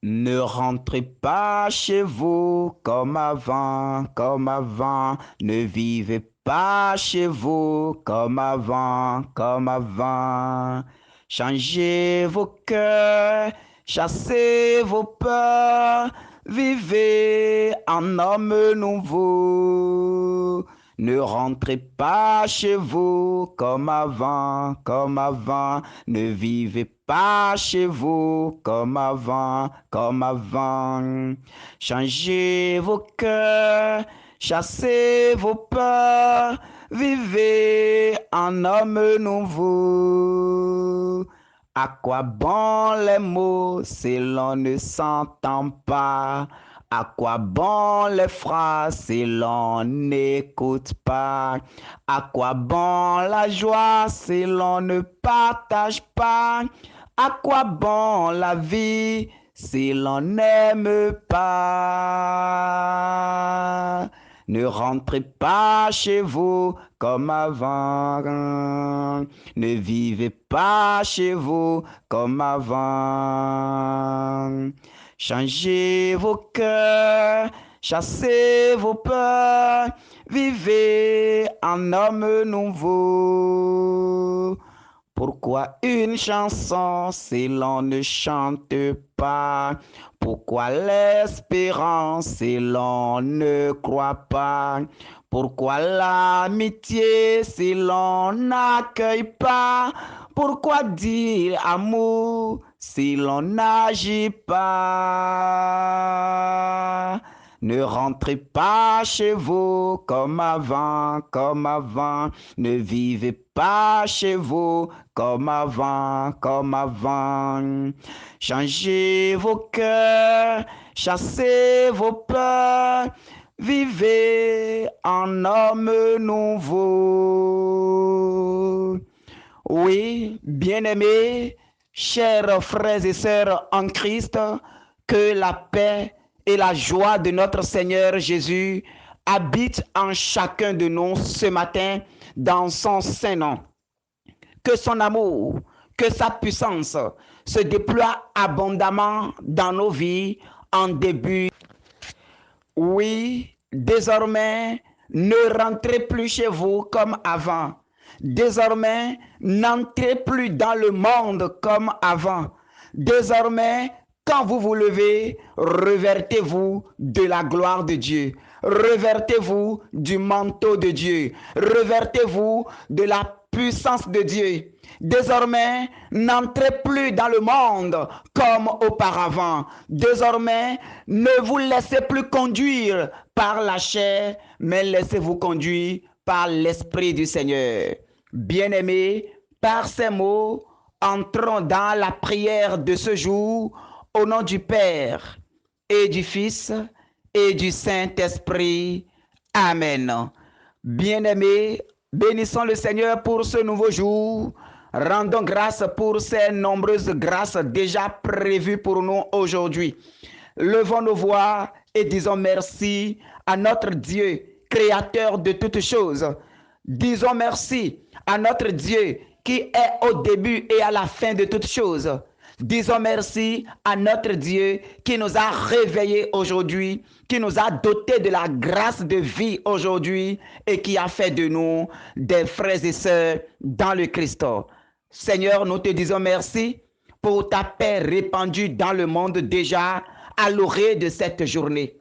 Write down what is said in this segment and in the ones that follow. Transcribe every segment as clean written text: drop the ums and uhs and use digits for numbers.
Ne rentrez pas chez vous comme avant, comme avant. Ne vivez pas chez vous comme avant, comme avant. Changez vos cœurs, chassez vos peurs, vivez en homme nouveau. Ne rentrez pas chez vous comme avant, comme avant. Ne vivez pas chez vous comme avant, comme avant. Changez vos cœurs, chassez vos peurs, vivez en homme nouveau. À quoi bon les mots si l'on ne s'entend pas? À quoi bon les phrases si l'on n'écoute pas? À quoi bon la joie si l'on ne partage pas? À quoi bon la vie si l'on n'aime pas? Ne rentrez pas chez vous comme avant. Ne vivez pas chez vous comme avant. Changez vos cœurs, chassez vos peurs, vivez en homme nouveau. Pourquoi une chanson si l'on ne chante pas? Pourquoi l'espérance si l'on ne croit pas? Pourquoi l'amitié si l'on n'accueille pas? Pourquoi dire amour si l'on n'agit pas? Ne rentrez pas chez vous comme avant, comme avant. Ne vivez pas chez vous comme avant, comme avant. Changez vos cœurs, chassez vos peurs, vivez en homme nouveau. Oui, bien-aimés, chers frères et sœurs en Christ, que la paix et la joie de notre Seigneur Jésus habitent en chacun de nous ce matin dans son saint nom. Que son amour, que sa puissance se déploie abondamment dans nos vies en début. Oui, désormais, ne rentrez plus chez vous comme avant. Désormais, n'entrez plus dans le monde comme avant. Désormais, quand vous vous levez, revêtez-vous de la gloire de Dieu. Revêtez-vous du manteau de Dieu. Revêtez-vous de la puissance de Dieu. Désormais, n'entrez plus dans le monde comme auparavant. Désormais, ne vous laissez plus conduire par la chair, mais laissez-vous conduire par l'Esprit du Seigneur. Bien-aimés, par ces mots, entrons dans la prière de ce jour au nom du Père et du Fils et du Saint-Esprit. Amen. Bien-aimés, bénissons le Seigneur pour ce nouveau jour. Rendons grâce pour ces nombreuses grâces déjà prévues pour nous aujourd'hui. Levons nos voix et disons merci à notre Dieu, créateur de toutes choses. Disons merci à notre Dieu qui est au début et à la fin de toutes choses. Disons merci à notre Dieu qui nous a réveillés aujourd'hui, qui nous a dotés de la grâce de vie aujourd'hui et qui a fait de nous des frères et sœurs dans le Christ. Seigneur, nous te disons merci pour ta paix répandue dans le monde déjà à l'orée de cette journée.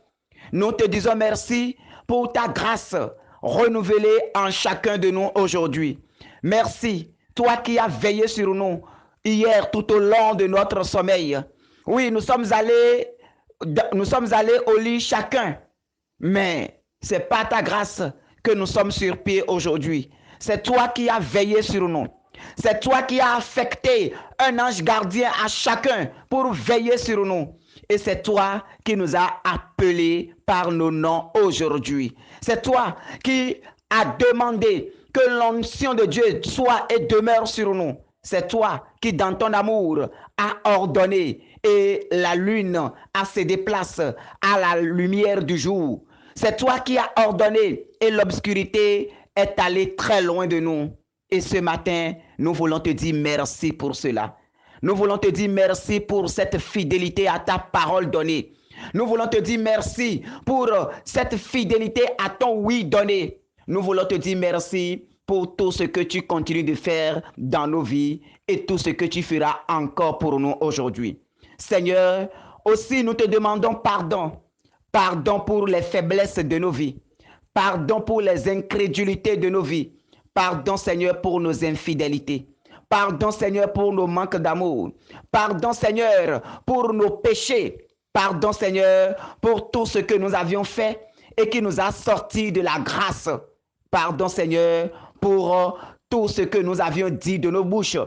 Nous te disons merci pour ta grâce renouvelée en chacun de nous aujourd'hui. Merci, toi qui as veillé sur nous hier tout au long de notre sommeil. Oui, nous sommes allés au lit chacun, mais c'est pas ta grâce que nous sommes sur pied aujourd'hui. C'est toi qui as veillé sur nous. C'est toi qui as affecté un ange gardien à chacun pour veiller sur nous. Et c'est toi qui nous as appelés par nos noms aujourd'hui. C'est toi qui as demandé que l'onction de Dieu soit et demeure sur nous. C'est toi qui, dans ton amour, as ordonné et la lune a se déplace à la lumière du jour. C'est toi qui as ordonné et l'obscurité est allée très loin de nous. Et ce matin, nous voulons te dire merci pour cela. Nous voulons te dire merci pour cette fidélité à ta parole donnée. Nous voulons te dire merci pour cette fidélité à ton oui donné. Nous voulons te dire merci pour tout ce que tu continues de faire dans nos vies et tout ce que tu feras encore pour nous aujourd'hui. Seigneur, aussi nous te demandons pardon. Pardon pour les faiblesses de nos vies. Pardon pour les incrédulités de nos vies. Pardon, Seigneur, pour nos infidélités. Pardon, Seigneur, pour nos manques d'amour. Pardon, Seigneur, pour nos péchés. Pardon, Seigneur, pour tout ce que nous avions fait et qui nous a sortis de la grâce. Pardon, Seigneur, pour tout ce que nous avions dit de nos bouches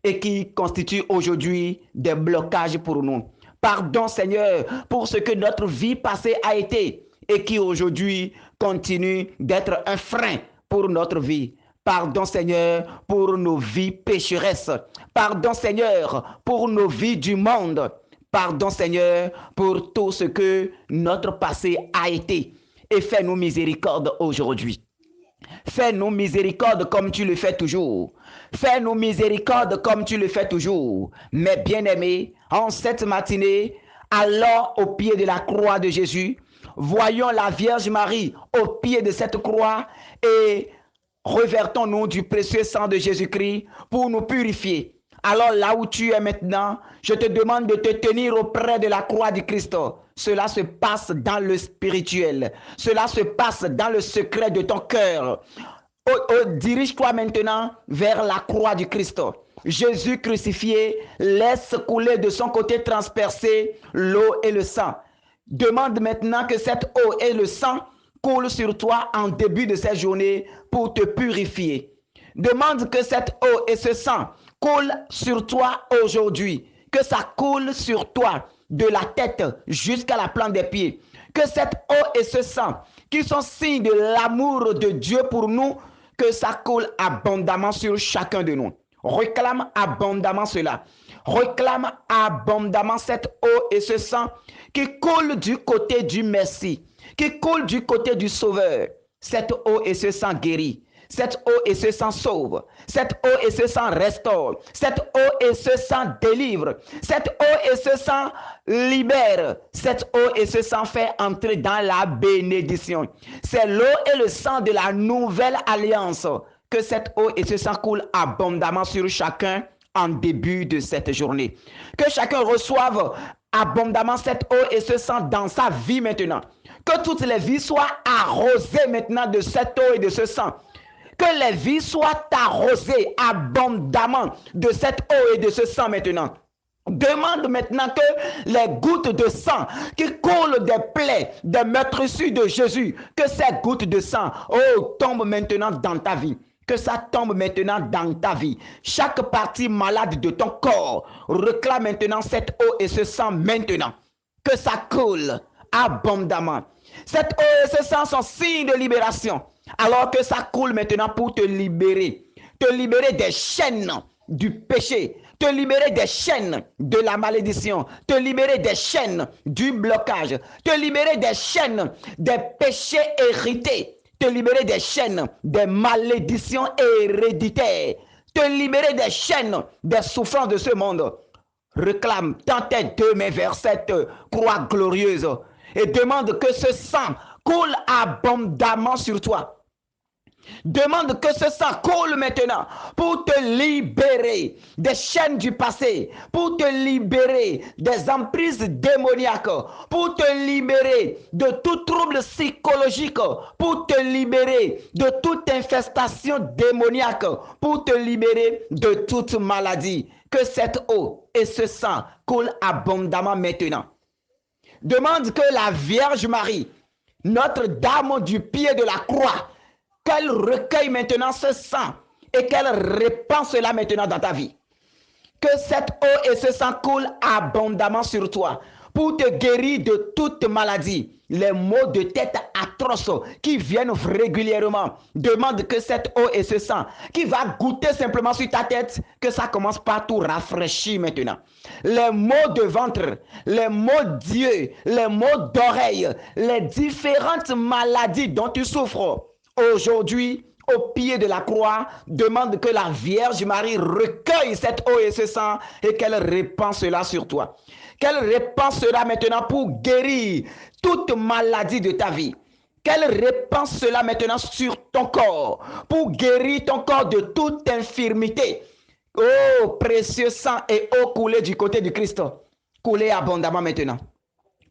et qui constitue aujourd'hui des blocages pour nous. Pardon, Seigneur, pour ce que notre vie passée a été et qui aujourd'hui continue d'être un frein pour notre vie. Pardon, Seigneur, pour nos vies pécheresses. Pardon, Seigneur, pour nos vies du monde. Pardon, Seigneur, pour tout ce que notre passé a été. Et fais-nous miséricorde aujourd'hui. Fais-nous miséricorde comme tu le fais toujours. Fais-nous miséricorde comme tu le fais toujours. Mes bien-aimés, en cette matinée, allons au pied de la croix de Jésus. Voyons la Vierge Marie au pied de cette croix et revertons-nous du précieux sang de Jésus-Christ pour nous purifier. Alors là où tu es maintenant, je te demande de te tenir auprès de la croix du Christ. Cela se passe dans le spirituel. Cela se passe dans le secret de ton cœur. Dirige-toi maintenant vers la croix du Christ. Jésus crucifié laisse couler de son côté transpercé l'eau et le sang. Demande maintenant que cette eau et le sang coulent sur toi en début de cette journée pour te purifier. Demande que cette eau et ce sang coulent sur toi aujourd'hui. Que ça coule sur toi de la tête jusqu'à la plante des pieds. Que cette eau et ce sang qui sont signes de l'amour de Dieu pour nous, que ça coule abondamment sur chacun de nous. Réclame abondamment cela. Réclame abondamment cette eau et ce sang qui coule du côté du Messie, qui coule du côté du Sauveur. Cette eau et ce sang guérit. Cette eau et ce sang sauve. Cette eau et ce sang restaure. Cette eau et ce sang délivre. Cette eau et ce sang libère. Cette eau et ce sang fait entrer dans la bénédiction. C'est l'eau et le sang de la nouvelle alliance. Que cette eau et ce sang coulent abondamment sur chacun en début de cette journée. Que chacun reçoive abondamment cette eau et ce sang dans sa vie maintenant. Que toutes les vies soient arrosées maintenant de cette eau et de ce sang. Que les vies soient arrosées abondamment de cette eau et de ce sang maintenant. Demande maintenant que les gouttes de sang qui coulent des plaies, des meurtrissures de Jésus, que ces gouttes de sang, tombent maintenant dans ta vie. Que ça tombe maintenant dans ta vie. Chaque partie malade de ton corps réclame maintenant cette eau et ce sang maintenant. Que ça coule abondamment. Cette eau et ce sang sont signes de libération. Alors que ça coule maintenant pour te libérer. Te libérer des chaînes du péché. Te libérer des chaînes de la malédiction. Te libérer des chaînes du blocage. Te libérer des chaînes des péchés hérités. Te libérer des chaînes des malédictions héréditaires. Te libérer des chaînes des souffrances de ce monde. Réclame dans tes deux mains vers cette croix glorieuse et demande que ce sang coule abondamment sur toi. Demande que ce sang coule maintenant pour te libérer des chaînes du passé, pour te libérer des emprises démoniaques, pour te libérer de tout trouble psychologique, pour te libérer de toute infestation démoniaque, pour te libérer de toute maladie. Que cette eau et ce sang coulent abondamment maintenant. Demande que la Vierge Marie, Notre-Dame du pied de la croix, qu'elle recueille maintenant ce sang et qu'elle répand cela maintenant dans ta vie. Que cette eau et ce sang coulent abondamment sur toi pour te guérir de toute maladie. Les maux de tête atroces qui viennent régulièrement. Demande que cette eau et ce sang qui va goûter simplement sur ta tête, que ça commence par tout rafraîchir maintenant. Les maux de ventre, les maux d'yeux, les maux d'oreille, les différentes maladies dont tu souffres. Aujourd'hui, au pied de la croix, demande que la Vierge Marie recueille cette eau et ce sang et qu'elle répand cela sur toi. Qu'elle répand cela maintenant pour guérir toute maladie de ta vie. Qu'elle répand cela maintenant sur ton corps pour guérir ton corps de toute infirmité. Oh, précieux sang et eau coulée du côté du Christ. Coulez abondamment maintenant.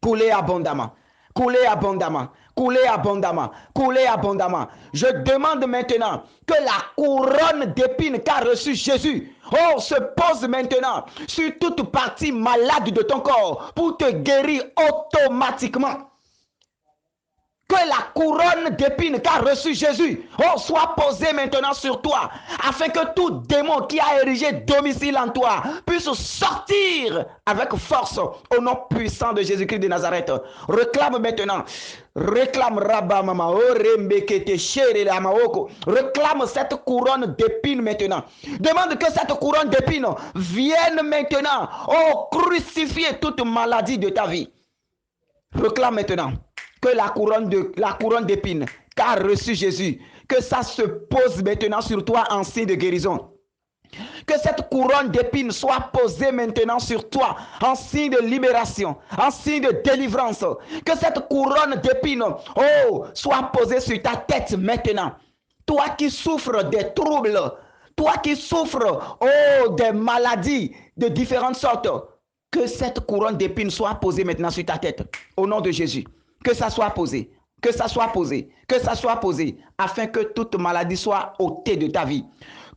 Coulez abondamment. Coulez abondamment. Coulez abondamment. Coulez abondamment. Je demande maintenant que la couronne d'épines qu'a reçue Jésus, oh, se pose maintenant sur toute partie malade de ton corps pour te guérir automatiquement. Que la couronne d'épines qu'a reçu Jésus soit posée maintenant sur toi, afin que tout démon qui a érigé domicile en toi puisse sortir avec force au nom puissant de Jésus-Christ de Nazareth. Réclame maintenant. Réclame Rabamama, réclame cette couronne d'épines maintenant. Demande que cette couronne d'épines vienne maintenant crucifier toute maladie de ta vie. Réclame maintenant que la couronne d'épines qu'a reçu Jésus, que ça se pose maintenant sur toi en signe de guérison. Que cette couronne d'épines soit posée maintenant sur toi en signe de libération, en signe de délivrance. Que cette couronne d'épines soit posée sur ta tête maintenant. Toi qui souffres des troubles, toi qui souffres des maladies de différentes sortes, que cette couronne d'épines soit posée maintenant sur ta tête. Au nom de Jésus. Que ça soit posé, que ça soit posé, que ça soit posé, afin que toute maladie soit ôtée de ta vie.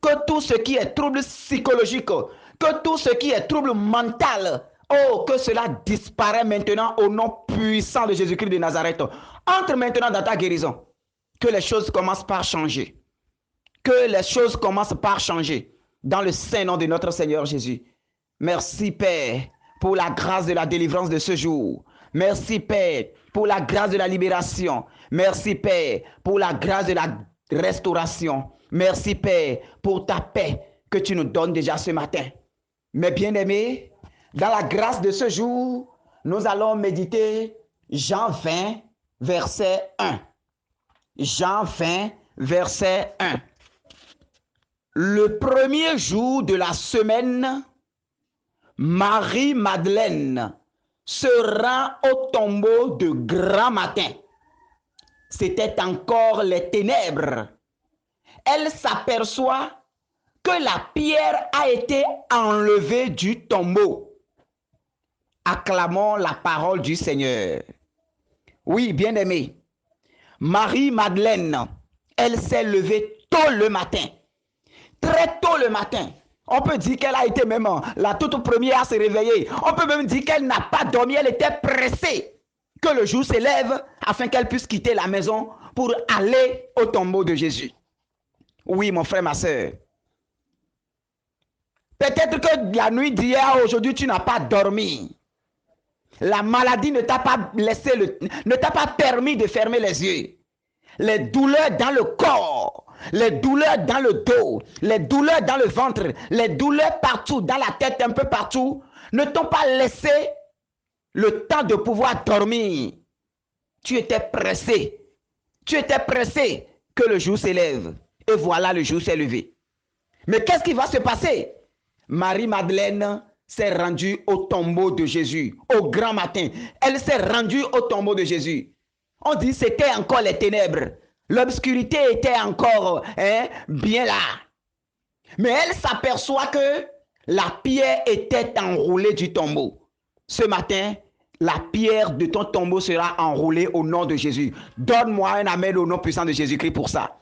Que tout ce qui est trouble psychologique, que tout ce qui est trouble mental, que cela disparaît maintenant au nom puissant de Jésus-Christ de Nazareth. Entre maintenant dans ta guérison. Que les choses commencent par changer. Que les choses commencent par changer. Dans le saint nom de notre Seigneur Jésus. Merci Père pour la grâce de la délivrance de ce jour. Merci Père pour la grâce de la libération. Merci Père pour la grâce de la restauration. Merci Père pour ta paix que tu nous donnes déjà ce matin. Mes bien-aimés, dans la grâce de ce jour, nous allons méditer Jean 20, verset 1. Jean 20, verset 1. Le premier jour de la semaine, Marie-Madeleine se rend au tombeau de grand matin. C'était encore les ténèbres. Elle s'aperçoit que la pierre a été enlevée du tombeau. Acclamons la parole du Seigneur. Oui, bien-aimé, Marie-Madeleine, elle s'est levée tôt le matin. Très tôt le matin. On peut dire qu'elle a été même la toute première à se réveiller. On peut même dire qu'elle n'a pas dormi. Elle était pressée que le jour s'élève afin qu'elle puisse quitter la maison pour aller au tombeau de Jésus. Oui, mon frère, ma soeur. Peut-être que la nuit d'hier à aujourd'hui, tu n'as pas dormi. La maladie ne t'a pas laissé, ne t'a pas permis de fermer les yeux. Les douleurs dans le corps, les douleurs dans le dos, les douleurs dans le ventre, les douleurs partout, dans la tête, un peu partout, ne t'ont pas laissé le temps de pouvoir dormir. Tu étais pressé. Tu étais pressé que le jour s'élève. Et voilà, le jour s'est levé. Mais qu'est-ce qui va se passer? Marie-Madeleine s'est rendue au tombeau de Jésus, au grand matin. Elle s'est rendue au tombeau de Jésus. On dit que c'était encore les ténèbres. L'obscurité était encore bien là. Mais elle s'aperçoit que la pierre était enroulée du tombeau. Ce matin, la pierre de ton tombeau sera enroulée au nom de Jésus. Donne-moi un amen au nom puissant de Jésus-Christ pour ça.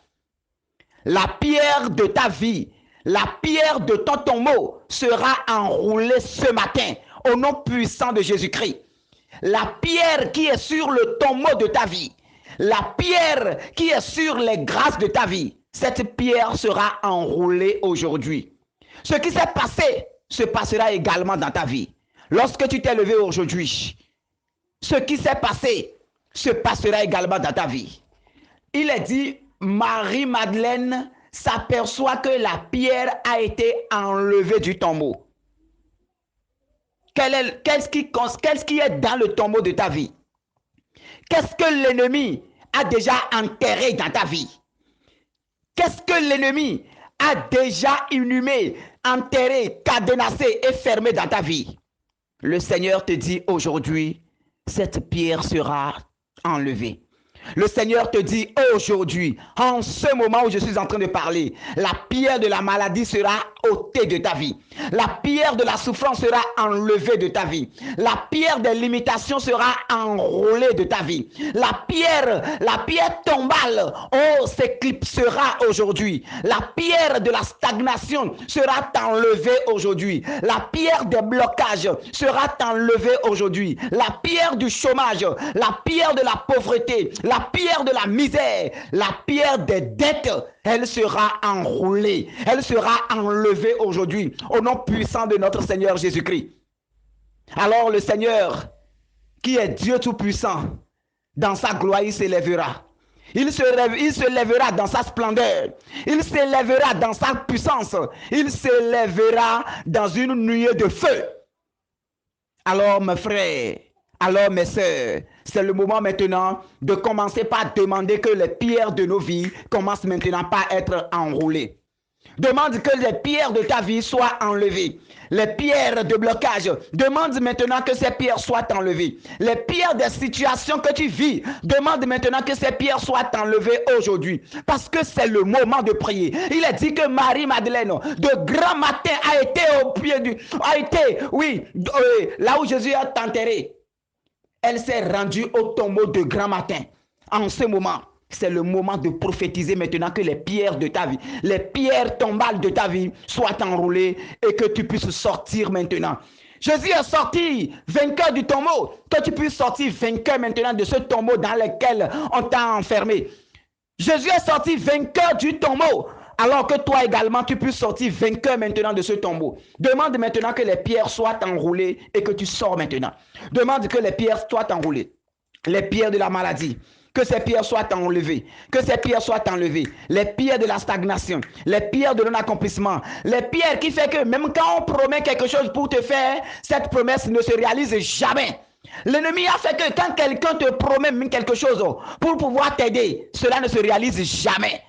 La pierre de ta vie, la pierre de ton tombeau sera enroulée ce matin au nom puissant de Jésus-Christ. La pierre qui est sur le tombeau de ta vie, la pierre qui est sur les grâces de ta vie, cette pierre sera enroulée aujourd'hui. Ce qui s'est passé se passera également dans ta vie. Lorsque tu t'es levé aujourd'hui, ce qui s'est passé se passera également dans ta vie. Il est dit, Marie-Madeleine s'aperçoit que la pierre a été enlevée du tombeau. Qu'est-ce qui est dans le tombeau de ta vie? Qu'est-ce que l'ennemi a déjà enterré dans ta vie? Qu'est-ce que l'ennemi a déjà inhumé, enterré, cadenassé et fermé dans ta vie? Le Seigneur te dit aujourd'hui, cette pierre sera enlevée. Le Seigneur te dit aujourd'hui, en ce moment où je suis en train de parler, la pierre de la maladie sera ôtée de ta vie. La pierre de la souffrance sera enlevée de ta vie. La pierre des limitations sera enroulée de ta vie. La pierre tombale, s'éclipsera aujourd'hui. La pierre de la stagnation sera enlevée aujourd'hui. La pierre des blocages sera enlevée aujourd'hui. La pierre du chômage, la pierre de la pauvreté, la pierre de la misère, la pierre des dettes, elle sera enroulée, elle sera enlevée aujourd'hui au nom puissant de notre Seigneur Jésus-Christ. Alors le Seigneur, qui est Dieu Tout-Puissant, dans sa gloire, il s'élèvera. Il se lèvera dans sa splendeur. Il s'élèvera dans sa puissance. Il s'élèvera dans une nuée de feu. Alors mes frères, alors mes sœurs, c'est le moment maintenant de commencer par demander que les pierres de nos vies commencent maintenant par être enroulées. Demande que les pierres de ta vie soient enlevées. Les pierres de blocage, demande maintenant que ces pierres soient enlevées. Les pierres des situations que tu vis, demande maintenant que ces pierres soient enlevées aujourd'hui. Parce que c'est le moment de prier. Il est dit que Marie-Madeleine, de grand matin, a été au pied du... là où Jésus est enterré. Elle s'est rendue au tombeau de grand matin. En ce moment, c'est le moment de prophétiser maintenant que les pierres de ta vie, les pierres tombales de ta vie soient enroulées et que tu puisses sortir maintenant. Jésus est sorti vainqueur du tombeau, que tu puisses sortir vainqueur maintenant de ce tombeau dans lequel on t'a enfermé. Jésus est sorti vainqueur du tombeau, alors que toi également tu puisses sortir vainqueur maintenant de ce tombeau. Demande maintenant que les pierres soient enroulées et que tu sors maintenant. Demande que les pierres soient enroulées. Les pierres de la maladie, que ces pierres soient enlevées, que ces pierres soient enlevées, les pierres de la stagnation, les pierres de non-accomplissement, les pierres qui fait que même quand on promet quelque chose pour te faire, cette promesse ne se réalise jamais. L'ennemi a fait que quand quelqu'un te promet quelque chose pour pouvoir t'aider, cela ne se réalise jamais.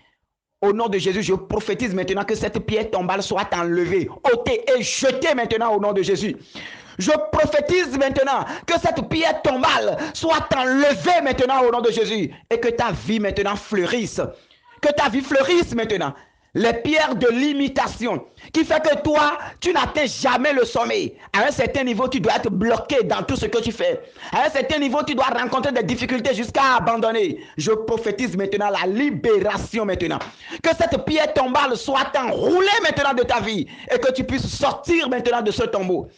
Au nom de Jésus, je prophétise maintenant que cette pierre tombale soit enlevée, ôtée et jetée maintenant au nom de Jésus. Je prophétise maintenant que cette pierre tombale soit enlevée maintenant au nom de Jésus et que ta vie maintenant fleurisse. Que ta vie fleurisse maintenant. Les pierres de limitation qui fait que toi, tu n'atteins jamais le sommet. À un certain niveau, tu dois être bloqué dans tout ce que tu fais. À un certain niveau, tu dois rencontrer des difficultés jusqu'à abandonner. Je prophétise maintenant la libération maintenant. Que cette pierre tombale soit enroulée maintenant de ta vie et que tu puisses sortir maintenant de ce tombeau.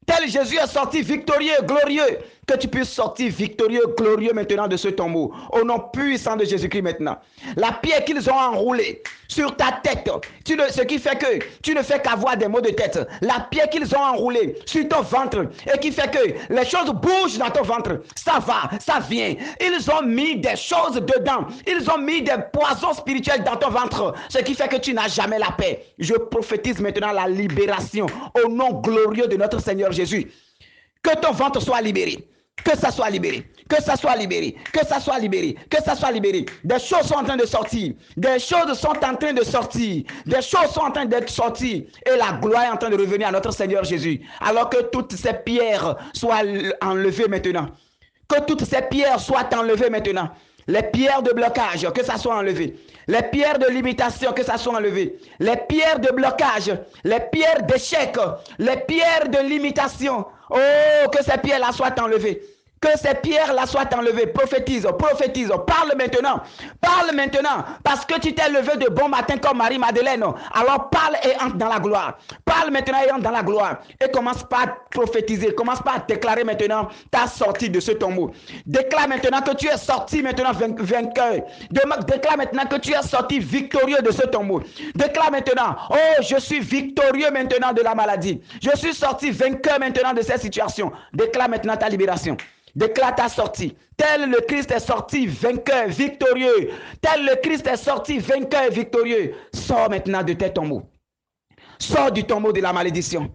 Tel Jésus est sorti victorieux, glorieux, que tu puisses sortir victorieux, glorieux maintenant de ce tombeau. Au nom puissant de Jésus-Christ maintenant. La pierre qu'ils ont enroulée sur ta tête, ce qui fait que tu ne fais qu'avoir des maux de tête. La pierre qu'ils ont enroulée sur ton ventre et qui fait que les choses bougent dans ton ventre. Ça va, ça vient. Ils ont mis des choses dedans. Ils ont mis des poisons spirituels dans ton ventre. Ce qui fait que tu n'as jamais la paix. Je prophétise maintenant la libération au nom glorieux de notre Seigneur Jésus. Que ton ventre soit libéré. Que ça soit libéré, que ça soit libéré, que ça soit libéré, que ça soit libéré. Des choses sont en train de sortir, des choses sont en train de sortir, des choses sont en train d'être sorties et la gloire est en train de revenir à notre Seigneur Jésus. Alors que toutes ces pierres soient enlevées maintenant, que toutes ces pierres soient enlevées maintenant. Les pierres de blocage, que ça soit enlevé. Les pierres de limitation, que ça soit enlevé. Les pierres de blocage, les pierres d'échec, les pierres de limitation. Oh, que ces pierres-là soient enlevées. Que ces pierres-là soient enlevées. Prophétise, prophétise. Parle maintenant. Parle maintenant. Parce que tu t'es levé de bon matin comme Marie-Madeleine. Alors parle et entre dans la gloire. Parle maintenant et entre dans la gloire. Et commence par prophétiser. Commence par déclarer maintenant ta sortie de ce tombeau. Déclare maintenant que tu es sorti maintenant vainqueur. Déclare maintenant que tu es sorti victorieux de ce tombeau. Déclare maintenant, oh, je suis victorieux maintenant de la maladie. Je suis sorti vainqueur maintenant de cette situation. Déclare maintenant ta libération. Déclare ta sortie. Tel le Christ est sorti vainqueur, victorieux. Tel le Christ est sorti vainqueur, victorieux. Sors maintenant de tes tombeaux. Sors du tombeau de la malédiction.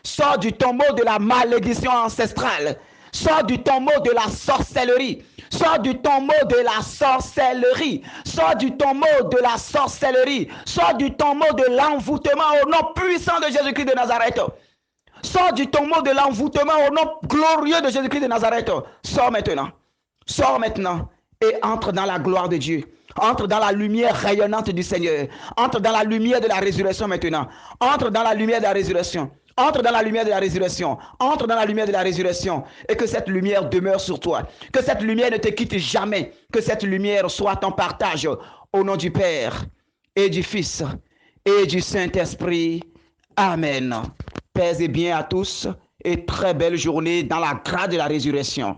Sors du tombeau de la malédiction ancestrale. Sors du tombeau de la sorcellerie. Sors du tombeau de la sorcellerie. Sors du tombeau de la sorcellerie. Sors du tombeau de l'envoûtement au nom puissant de Jésus-Christ de Nazareth. Sors du tombeau de l'envoûtement au nom glorieux de Jésus-Christ de Nazareth. Sors maintenant. Sors maintenant et entre dans la gloire de Dieu. Entre dans la lumière rayonnante du Seigneur. Entre dans la lumière de la résurrection maintenant. Entre dans la lumière de la résurrection. Entre dans la lumière de la résurrection. Entre dans la lumière de la résurrection. Et que cette lumière demeure sur toi. Que cette lumière ne te quitte jamais. Que cette lumière soit ton partage. Au nom du Père et du Fils et du Saint-Esprit. Amen. Paix et bien à tous et très belle journée dans la grâce de la résurrection.